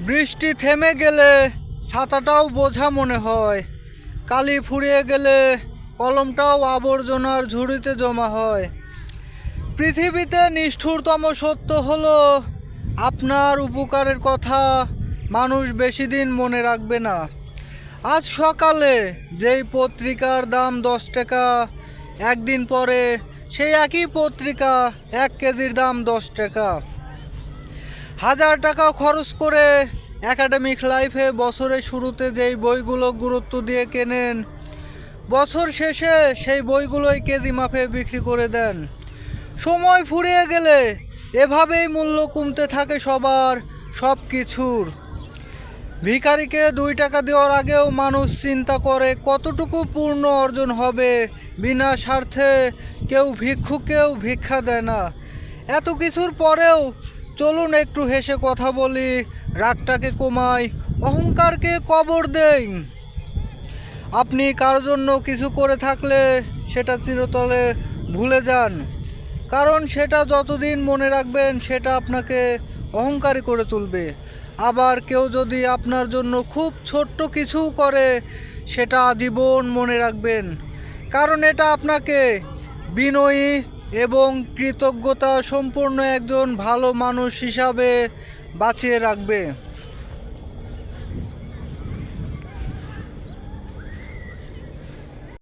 বৃষ্টি থেমে গেলে ছাতাটাও বোঝা মনে হয়, কালি ফুরিয়ে গেলে কলমটাও আবর্জনার ঝুড়িতে জমা হয়। পৃথিবীতে নিষ্ঠুরতম সত্য হলো আপনার উপকারের কথা মানুষ বেশি দিন মনে রাখবে না। আজ সকালে যেই পত্রিকার দাম 10 টাকা, একদিন পরে সেই একই পত্রিকা 1 কেজির দাম 10 টাকা। 1000 টাকা খরচ করে একাডেমিক লাইফে বছরের শুরুতে যেই বইগুলো গুরুত্ব দিয়ে কেনেন, বছর শেষে সেই বইগুলোই কেজি মাপে বিক্রি করে দেন। সময় ফুরিয়ে গেলে এভাবেই মূল্য কমতে থাকে সবার, সব কিছুর। ভিখারিকে 2 টাকা দেওয়ার আগেও মানুষ চিন্তা করে কতটুকু পূর্ণ অর্জন হবে। বিনা স্বার্থে কেউ ভিক্ষুকেও ভিক্ষা দেয় না। এত কিছুর পরেও চলুন একটু হেসে কথা বলি, রাগটাকে কমাই, অহংকারকে কবর দেই। আপনি কার জন্য কিছু করে থাকলে সেটা চিরতরে ভুলে যান, কারণ সেটা যতদিন মনে রাখবেন সেটা আপনাকে অহংকারী করে তুলবে। আবার কেউ যদি আপনার জন্য খুব ছোট্ট কিছু করে, সেটা আজীবন মনে রাখবেন, কারণ এটা আপনাকে বিনয়ী এবং কৃতজ্ঞতা সম্পন্ন একজন ভালো মানুষ হিসাবে বাঁচিয়ে রাখবে।